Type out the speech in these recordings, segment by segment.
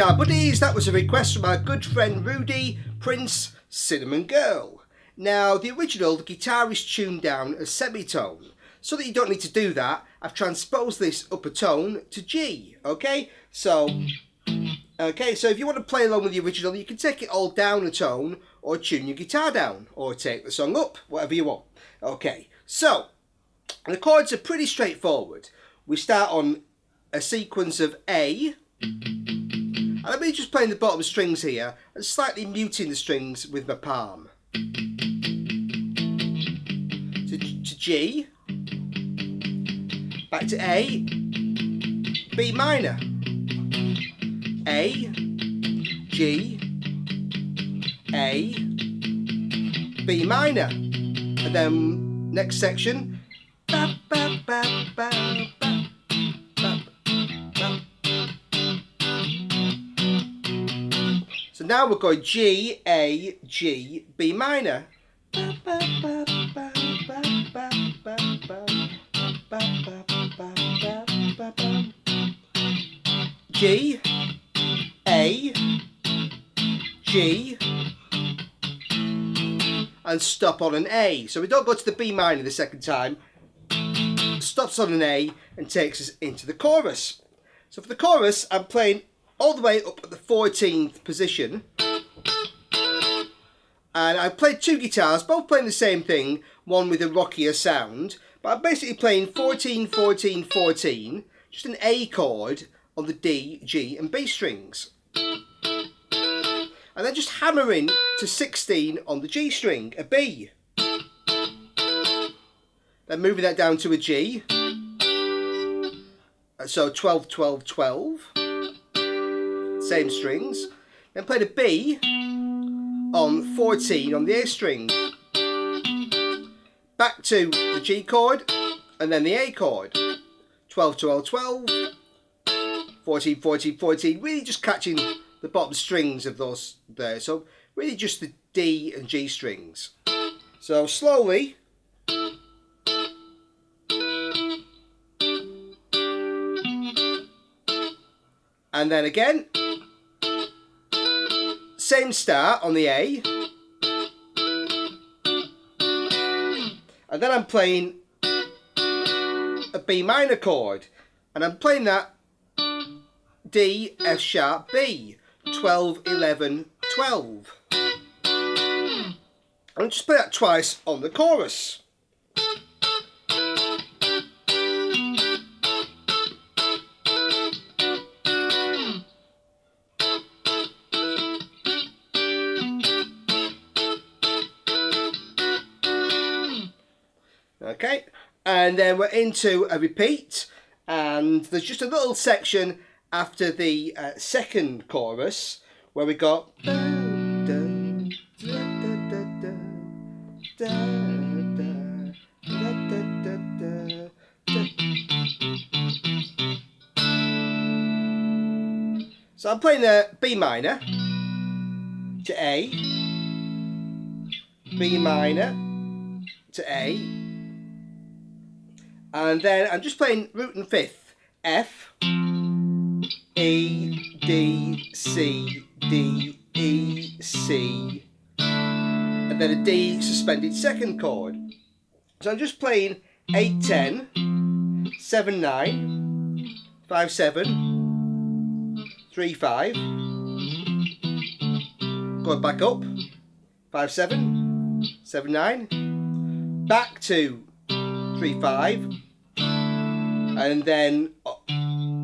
guitar buddies, that was a request from our good friend Rudy, Prince, Cinnamon Girl. Now the original, the guitar is tuned down a semitone. So that you don't need to do that, I've transposed this up a tone to G, okay? So if you want to play along with the original, you can take it all down a tone, or tune your guitar down, or take the song up, whatever you want. Okay, so the chords are pretty straightforward. We start on a sequence of A, and I'm really just playing the bottom strings here, and slightly muting the strings with my palm. To G, back to A, B minor, A, G, A, B minor, and then next section. Ba, ba, ba, ba, ba, ba, ba. So now we're going G, A, G, B minor. Ba, ba, ba, ba, ba, ba, ba, ba. G, A, G, and stop on an A. So we don't go to the B minor the second time. Stops on an A and takes us into the chorus. So for the chorus, I'm playing all the way up at the 14th position. And I played two guitars, both playing the same thing, one with a rockier sound. But I'm basically playing 14, 14, 14, just an A chord on the D, G and B strings. And then just hammering to 16 on the G string, a B. Then moving that down to a G. So 12, 12, 12. Same strings. Then played a B on 14 on the A string. Back to the G chord and then the A chord. 12, 12, 12. 14, 14, 14. Really just catching the bottom strings of those there. So really just the D and G strings. So slowly. And then again. Same start on the A. And then I'm playing a B minor chord. And I'm playing that D, F sharp, B. 12, 11, 12. And I'll just play that twice on the chorus. Okay, and then we're into a repeat, and there's just a little section after the second chorus where we got so I'm playing a B minor to A, B minor to A, and then I'm just playing root and fifth, F, E, D, C, D, E, C, and then a D suspended second chord. So I'm just playing 8, 10, 7, 9, 5, 7, 3, 5, going back up, 5, 7, 7, 9, back to 3, 5, and then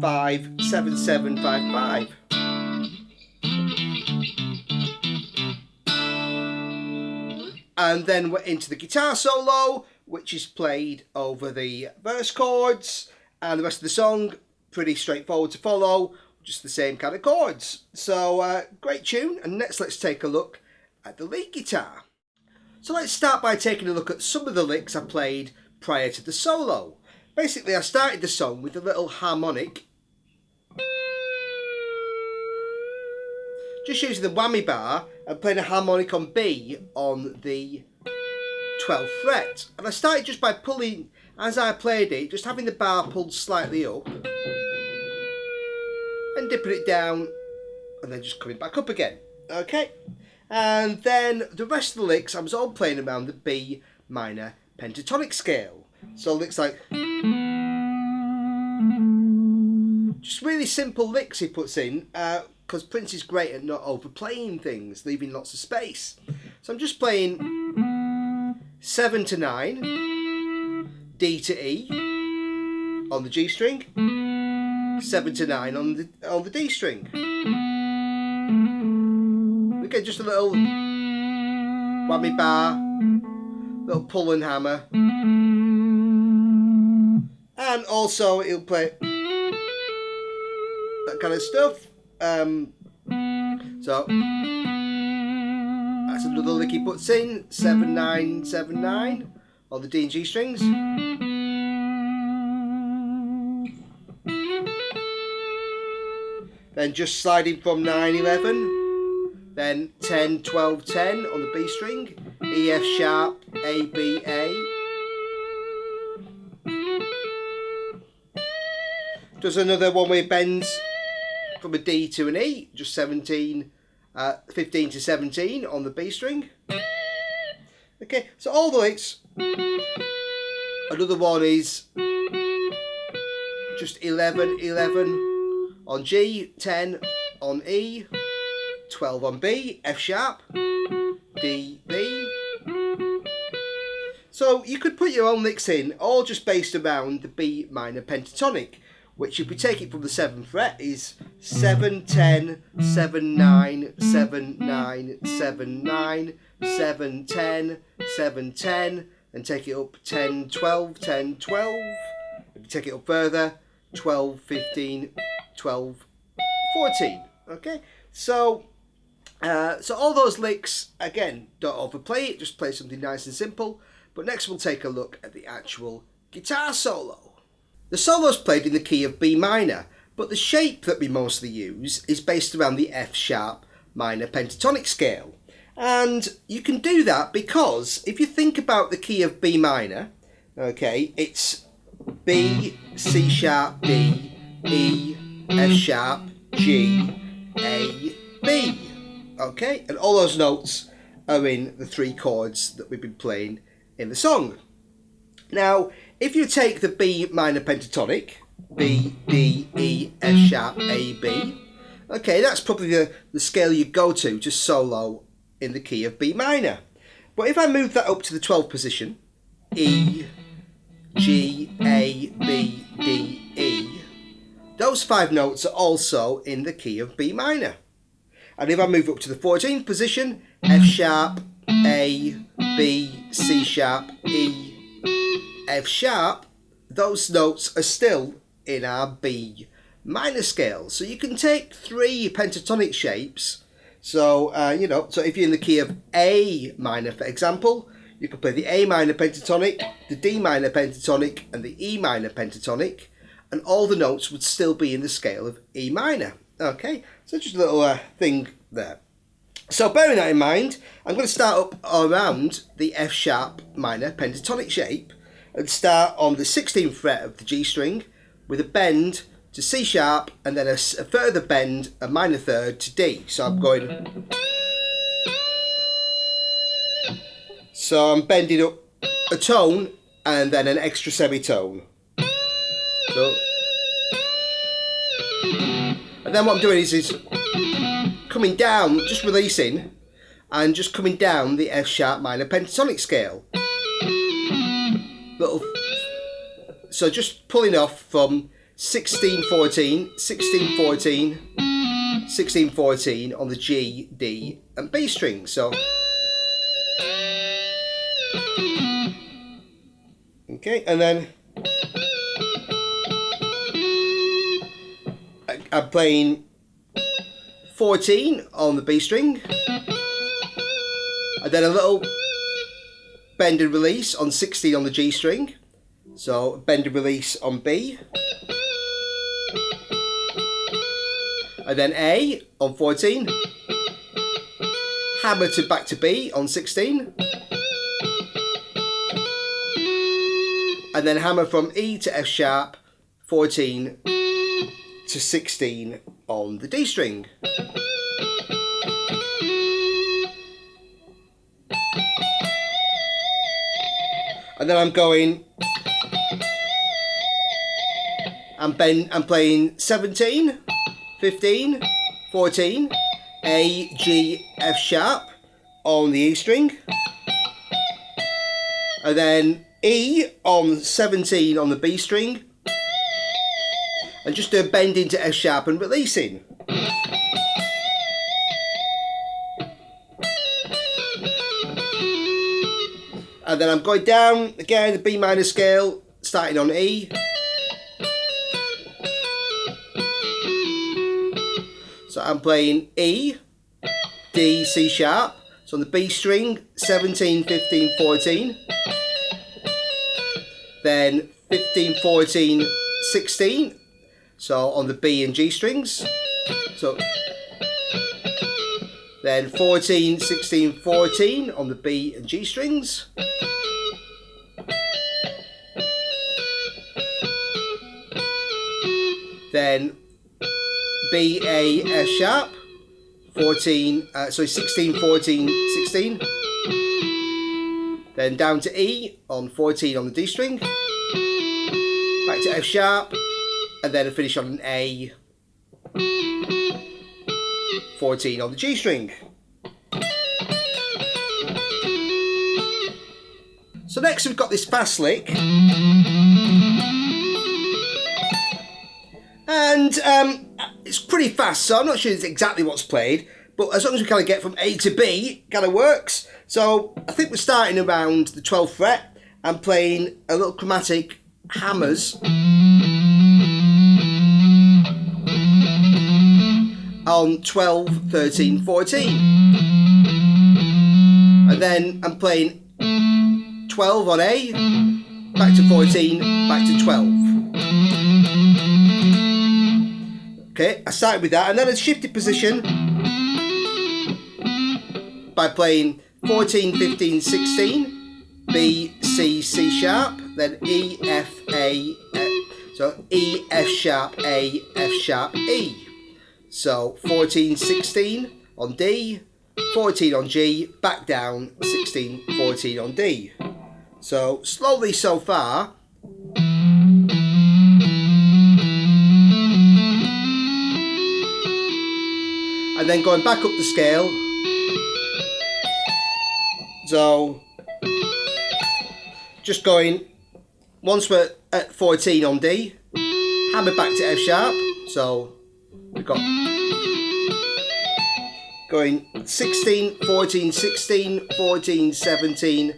5, 7, 7, 5, 5. And then we're into the guitar solo, which is played over the verse chords, and the rest of the song pretty straightforward to follow, just the same kind of chords. So great tune, and next let's take a look at the lead guitar. So let's start by taking a look at some of the licks I played prior to the solo. Basically I started the song with a little harmonic, just using the whammy bar and playing a harmonic on B on the 12th fret. And I started just by pulling, as I played it, just having the bar pulled slightly up and dipping it down and then just coming back up again. Okay, and then the rest of the licks I was all playing around the B minor pentatonic scale. So licks like, just really simple licks he puts in, because Prince is great at not overplaying things, leaving lots of space. So I'm just playing 7 to 9, D to E on the G string, 7 to 9 on the D string. Okay, just a little whammy bar, little pull and hammer, and also he'll play that kind of stuff. So that's another lick he puts in, 7 9 7 9 on the D and G strings. Then just sliding from 9 11. Then 10, 12, 10 on the B string, E, F sharp, A, B, A. Does another one where he bends from a D to an E, just 15 to 17 on the B string. Okay, so all the licks. Another one is just 11, 11 on G, 10 on E, 12 on B, F sharp, D, B. So you could put your own licks in, all just based around the B minor pentatonic, which if we take it from the 7th fret is 7, 10, 7, 9, 7, 9, 7, 9, 7, 10, 7, 10, and take it up 10, 12, 10, 12. If you take it up further, 12, 15, 12, 14. Okay, so all those licks, again, don't overplay it, just play something nice and simple. But next we'll take a look at the actual guitar solo. The solo's played in the key of B minor, but the shape that we mostly use is based around the F sharp minor pentatonic scale. And you can do that because if you think about the key of B minor, okay, it's B, C sharp, D, E, F sharp, G, A, B. Okay, and all those notes are in the 3 chords that we've been playing in the song. Now, if you take the B minor pentatonic, B, D, E, F sharp, A, B, okay, that's probably the scale you go to solo in the key of B minor. But if I move that up to the 12th position, E, G, A, B, D, E, those 5 notes are also in the key of B minor. And if I move up to the 14th position, F sharp, A, B, C sharp, E, F sharp, those notes are still in our B minor scale. So you can take 3 pentatonic shapes. So, so if you're in the key of A minor, for example, you can play the A minor pentatonic, the D minor pentatonic, and the E minor pentatonic, and all the notes would still be in the scale of E minor. Okay, so just a little thing there. So bearing that in mind, I'm going to start up around the F sharp minor pentatonic shape and start on the 16th fret of the G string with a bend to C sharp and then a further bend, a minor third, to D. So I'm going... So I'm bending up a tone and then an extra semitone. So... And then what I'm doing is coming down, just releasing, and just coming down the F sharp minor pentatonic scale. So just pulling off from 16, 14, 16, 14, 16, 14 on the G, D, and B strings. So, okay, and then I'm playing 14 on the B string, and then a little bend and release on 16 on the G string. So bend and release on B, and then A on 14, hammer to back to B on 16, and then hammer from E to F sharp, 14 to 16 on the D string. And then I'm going, I'm playing 17, 15, 14, A, G, F sharp on the E string, and then E on 17 on the B string, and just a bend into F sharp and releasing. And then I'm going down again the B minor scale, starting on E. So I'm playing E, D, C sharp. So on the B string, 17, 15, 14. Then 15, 14, 16. So on the B and G strings. So then 14, 16, 14 on the B and G strings. Then B, A, F sharp, 16, 14, 16. Then down to E on 14 on the D string. Back to F sharp, and then a finish on an A, 14 on the G string. So next we've got this fast lick. And it's pretty fast, so I'm not sure it's exactly what's played, but as long as we kind of get from A to B, it kind of works. So I think we're starting around the 12th fret and playing a little chromatic hammers on 12, 13, 14. And then I'm playing 12 on A, back to 14, back to 12. Okay, I started with that, and then I shifted position by playing 14, 15, 16, B, C, C sharp, then E, F, A, F. So E, F sharp, A, F sharp, E. So 14, 16 on D, 14 on G, back down, 16, 14 on D. So slowly so far. And then going back up the scale. So just going, once we're at 14 on D, hammer back to F sharp. So we've got going 16, 14, 16, 14, 17,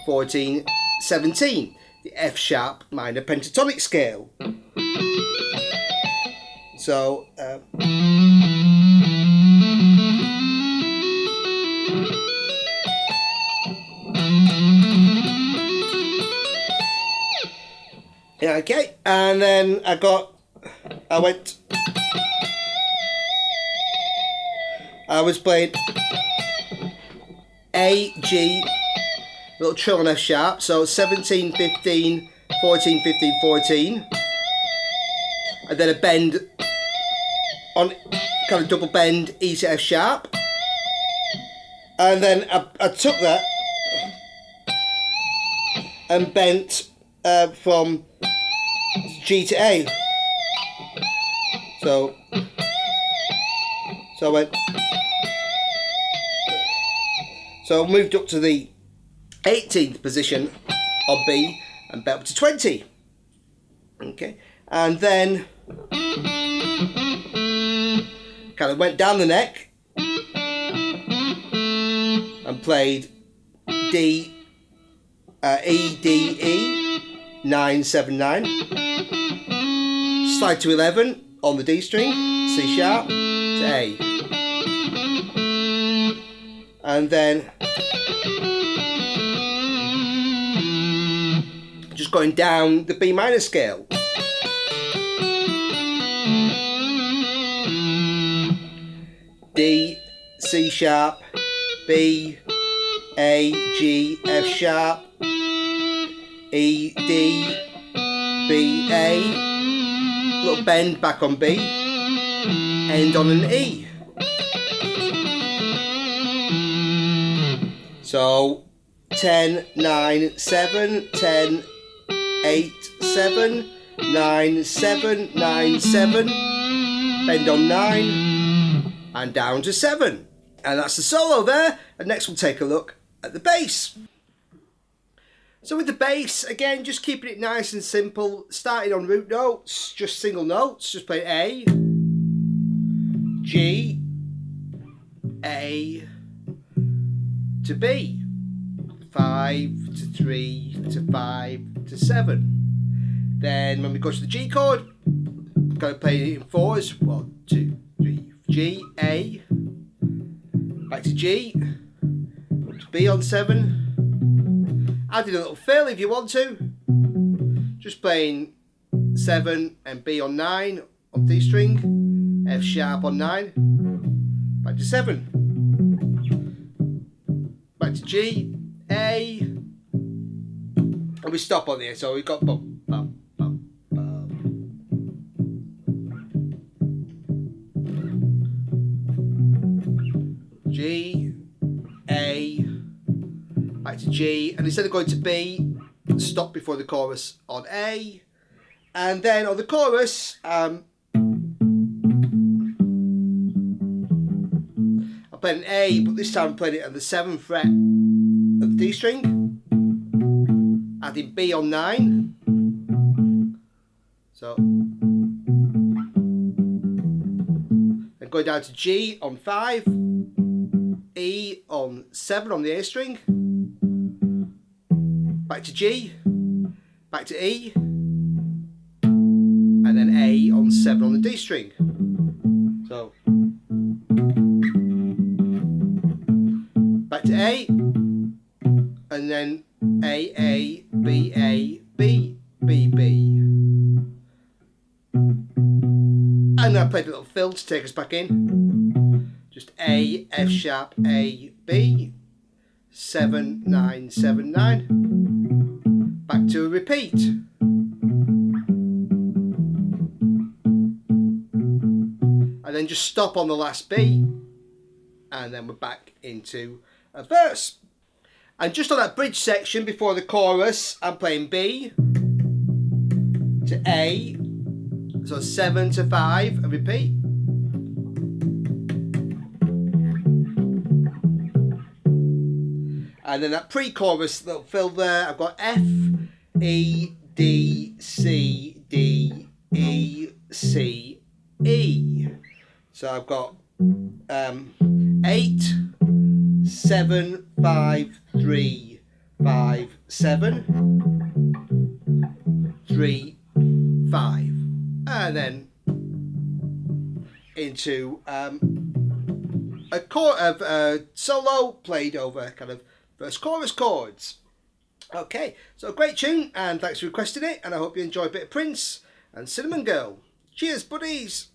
14, 17. The F sharp minor pentatonic scale. So yeah, okay, and then I was playing A, G, little trill on F sharp, so 17, 15, 14, 15, 14, and then a bend on, kind of double bend, E to F sharp, and then I took that and bent from G to A. So I went. So I moved up to the 18th position on B and bent up to 20. Okay, and then kind of went down the neck and played D, E, D, E, 9, 7, 9. Slide to 11 on the D string, C sharp to A. And then just going down the B minor scale. D, C sharp, B, A, G, F sharp, E, D, B, A, little bend back on B, end on an E. So 10, 9, 7, 10, 8, 7, 9, 7, 9, 7, bend on 9, and down to 7. And that's the solo there. And next we'll take a look at the bass. So with the bass, again, just keeping it nice and simple, starting on root notes, just single notes, just play A, G, A to B, 5 to 3 to 5 to 7. Then when we go to the G chord, I'm going to play it in fours. 1, 2, 3, G, A, back to G, up to B on 7. Adding a little fill if you want to. Just playing 7 and B on 9 on D string, F sharp on 9, back to 7, back to G, A, and we stop on there. So we've got bum, bum, bum, bum. G, A, back to G, and instead of going to B, stop before the chorus on A, and then on the chorus, I'm playing an A, but this time I'm playing it on the 7th fret of the D string, adding B on 9, so, then going down to G on 5, E on 7 on the A string, back to G, back to E, and then A on 7 on the D string. So back to A, and then A, B, B, B, B. And I played a little fill to take us back in. Just A, F sharp, A, B, 7, 9, 7, 9. Back to a repeat. And then just stop on the last B, and then we're back into a verse. And just on that bridge section before the chorus, I'm playing B to A, so 7 to 5, and repeat. And then that pre-chorus little fill there, I've got F, E, D, C, D, E, C, E. So I've got 8, 7, 5, 3, 5, 7, 3, 5. And then into a solo played over kind of verse chorus chords. Okay, so a great tune, and thanks for requesting it, and I hope you enjoy a bit of Prince and Cinnamon Girl. Cheers, buddies!